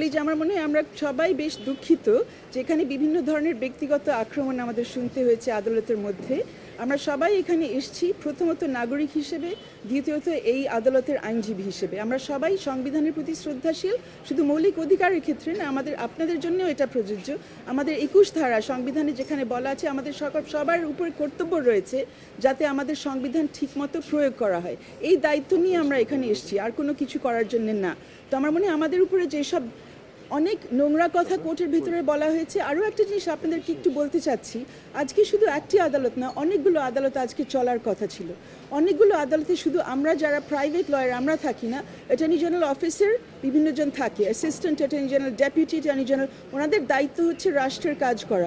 বলি যে আমার মনে হয় আমরা সবাই বেশ দুঃখিত যে এখানে বিভিন্ন ধরনের ব্যক্তিগত আক্রমণ আমাদের শুনতে হয়েছে আদালতের মধ্যে। আমরা সবাই এখানে এসেছি প্রথমত নাগরিক হিসেবে, দ্বিতীয়ত এই আদালতের আইনজীবী হিসেবে। আমরা সবাই সংবিধানের প্রতি শ্রদ্ধাশীল, শুধু মৌলিক অধিকারের ক্ষেত্রে না, আপনাদের জন্যও এটা প্রযোজ্য। আমাদের 21 ধারা সংবিধানে যেখানে বলা আছে আমাদের সবার উপরে কর্তব্য রয়েছে যাতে আমাদের সংবিধান ঠিকমতো প্রয়োগ করা হয়, এই দায়িত্ব নিয়ে আমরা এখানে এসেছি, আর কোনো কিছু করার জন্য না। তো আমার মনে হয় আমাদের উপরে যেসব অনেক নোংরা কথা কোর্টের ভিতরে বলা হয়েছে। আরও একটা জিনিস আপনাদেরকে একটু বলতে চাচ্ছি, আজকে শুধু একটি আদালত না, অনেকগুলো আদালত আজকে চলার কথা ছিল। অনেকগুলো আদালতে শুধু আমরা যারা প্রাইভেট লয়ার আমরা থাকি না, অ্যাটর্নি জেনারেল অফিসার বিভিন্নজন থাকে, assistant attorney general, deputy attorney general, ওনাদের দায়িত্ব হচ্ছে রাষ্ট্রের কাজ করা।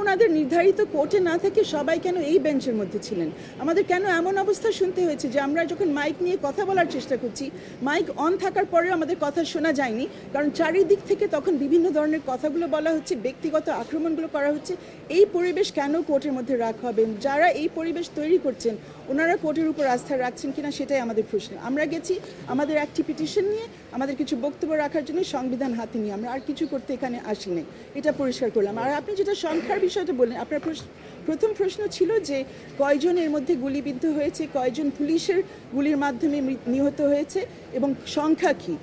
ওনাদের নির্ধারিত কোর্টে না থেকে সবাই কেন এই বেঞ্চের মধ্যে ছিলেন? আমাদের কেন এমন অবস্থা শুনতে হয়েছে যে আমরা যখন মাইক নিয়ে কথা বলার চেষ্টা করছি, মাইক অন থাকার পরেও আমাদের কথা শোনা যায়নি, কারণ চারিদিক থেকে তখন বিভিন্ন ধরনের কথাগুলো বলা হচ্ছে, ব্যক্তিগত আক্রমণগুলো করা হচ্ছে। এই পরিবেশ কেন কোর্টের মধ্যে রাখা হবে? যারা এই পরিবেশ তৈরি করছেন ওনারা কোর্টের উপর আস্থা রাখছেন কিনা সেটাই আমাদের প্রশ্ন। আমরা গেছি আমাদের একটি পিটিশন নিয়ে, আমাদের কিছু বক্তব্য রাখার জন্য, সংবিধান হাতে নিয়ে, আমরা আর কিছু করতে এখানে আসি নাই, এটা পরিষ্কার করলাম। আর আপনি যেটা সংখ্যার বিষয়টা বললেন, আপনার প্রথম প্রশ্ন ছিল যে কয়জন এর মধ্যে গুলিবিদ্ধ হয়েছে, কয়জন পুলিশের গুলির মাধ্যমে নিহত হয়েছে এবং সংখ্যা কী।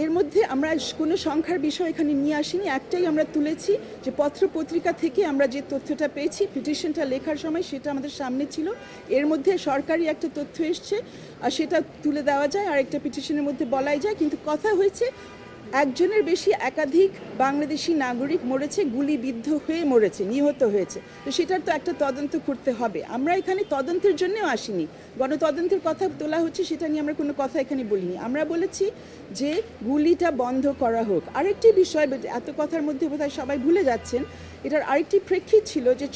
এর মধ্যে আমরা কোনো সংখ্যার বিষয় এখানে নিয়ে আসিনি, একটাই আমরা তুলেছি যে পত্রপত্রিকা থেকে আমরা যে তথ্যটা পেয়েছি পিটিশনটা লেখার সময় সেটা আমাদের সামনে ছিল। এর মধ্যে সরকারি একটা তথ্য এসছে আর সেটা তুলে দেওয়া যায়, আর একটা পিটিশনের মধ্যে বলাই যায়, কিন্তু কথা হয়েছে একজনের বেশি একাধিক বাংলাদেশি নাগরিক মরেছে, গুলিবিদ্ধ হয়ে মরেছে, নিহত হয়েছে। তো সেটার তো একটা তদন্ত করতে হবে। আমরা এখানে তদন্তের জন্যও আসিনি, গণতদন্তের কথা তোলা হচ্ছে, সেটা নিয়ে আমরা কোনো কথা এখানে বলিনি। আমরা বলেছি যে গুলিটা বন্ধ করা হোক। আরেকটি বিষয়, এত কথার মধ্যে বোধহয় সবাই ভুলে যাচ্ছেন, এটার আরেকটি প্রেক্ষিত ছিল যে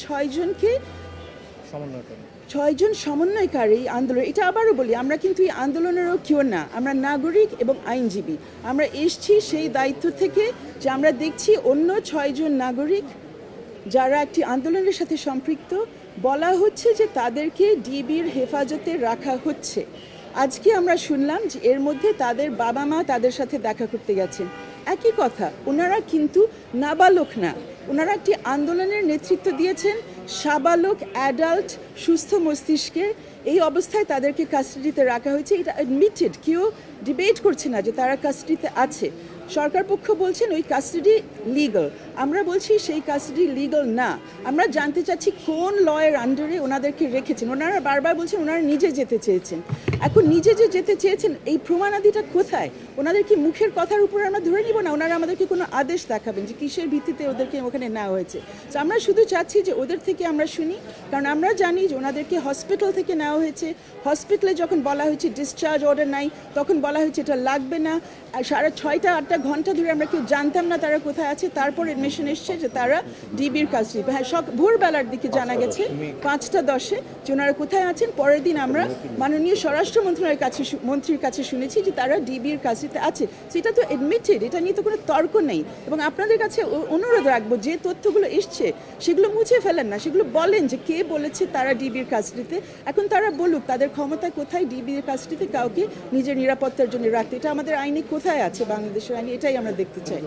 6জন সমন্বয়কারী আন্দোলন। এটা আবারও বলি, আমরা কিন্তু এই আন্দোলনেরও কেউ না, আমরা নাগরিক এবং আইনজীবী। আমরা এসছি সেই দায়িত্ব থেকে যে আমরা দেখছি অন্য 6জন নাগরিক যারা একটি আন্দোলনের সাথে সম্পৃক্ত, বলা হচ্ছে যে তাদেরকে ডিবির হেফাজতে রাখা হচ্ছে। আজকে আমরা শুনলাম যে এর মধ্যে তাদের বাবা মা তাদের সাথে দেখা করতে গেছেন। একই কথা, ওনারা কিন্তু নাবালক না, ওনারা একটি আন্দোলনের নেতৃত্ব দিয়েছেন, সাবালক, অ্যাডাল্ট, সুস্থ মস্তিষ্কের। এই অবস্থায় তাদেরকে কাস্টাডিতে রাখা হয়েছে, এটা অ্যাডমিটেড, কেউ ডিবেট করছে না যে তারা কাস্টাডিতে আছে। সরকার পক্ষ বলছেন ওই কাস্টাডি লিগাল, আমরা বলছি সেই কাস্টাডি লিগাল না। আমরা জানতে চাচ্ছি কোন লয়ের আন্ডারে ওনাদেরকে রেখেছেন। ওনারা বারবার বলছেন ওনারা নিজে যেতে চেয়েছেন। এখন নিজে যে যেতে চেয়েছেন এই প্রমাণাদিটা কোথায়? ওনাদের কি মুখের কথার উপর আমরা ধরে নিব না? ওনারা আমাদেরকে কোনো আদেশ দেখাবেন যে কিসের ভিত্তিতে ওদেরকে ওখানে নেওয়া হয়েছে। তো আমরা শুধু চাচ্ছি যে ওদের থেকে আমরা শুনি, কারণ আমরা জানি যে ওনাদেরকে হসপিটাল থেকে নেওয়া হয়েছে। হসপিটালে যখন বলা হয়েছে ডিসচার্জ অর্ডার নাই, তখন বলা হয়েছে এটা লাগবে না। আর 6.5-8 ঘন্টা ধরে আমরা কেউ জানতাম না তারা কোথায় আছে। তারপর এডমিশন এসছে যে তারা ডিবির কাছে, হ্যাঁ, ভোরবেলার দিকে জানা গেছে 5টা 10-এ যে ওনারা কোথায় আছেন। পরের দিন আমরা মাননীয় স্বরাষ্ট্র মন্ত্রীর কাছে শুনেছি যে তারা ডিবির কাছে আছে। সেটা তো এডমিটেড, এটা নিয়ে তো কোনো তর্ক নেই। এবং আপনাদের কাছে অনুরোধ রাখবো, যে তথ্যগুলো এসছে সেগুলো মুছে ফেলেন না, সেগুলো বলেন যে কে বলেছে তারা ডিবির কাস্টাডিতে। এখন তারা বলুক তাদের ক্ষমতা কোথায় ডিবির কাস্টাডিতে কাউকে নিজের নিরাপত্তার জন্য রাখতে। এটা আমাদের আইনে কোথায় আছে, বাংলাদেশের আইনে? এটাই আমরা দেখতে চাই।